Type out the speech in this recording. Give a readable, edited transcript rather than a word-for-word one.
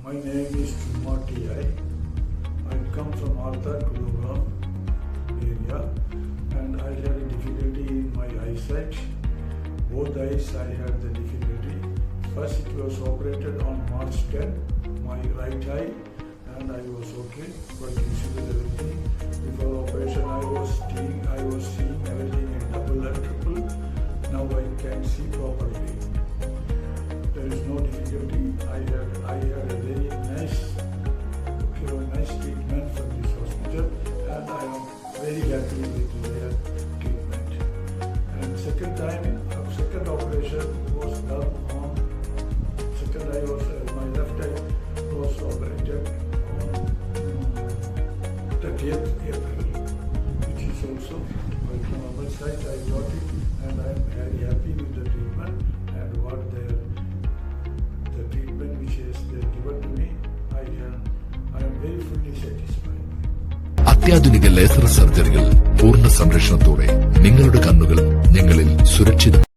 My name is Chuma T.I. I come from Arthur, Kulogram area, and I had a difficulty in my eyesight. Both eyes I had the difficulty. First it was operated on March 10, my right eye, and I was okay, but visible everything. Before operation I was seeing everything in double and triple. Now I can see properly. There is no difficulty. I had a very nice treatment from this hospital, and I am very happy with their treatment. And second operation was done on my left eye was operated on 30th April, which is also my normal sight. I got it, and I am very happy with the treatment and what the treatment which is they given to me. I am very fully satisfied. അത്യാധുനിക laser സർജറികൾ പൂർണ്ണ സംരക്ഷണത്തോടെ നിങ്ങളുടെ കണ്ണുകൾ ഞങ്ങളിൽ സുരക്ഷിതം.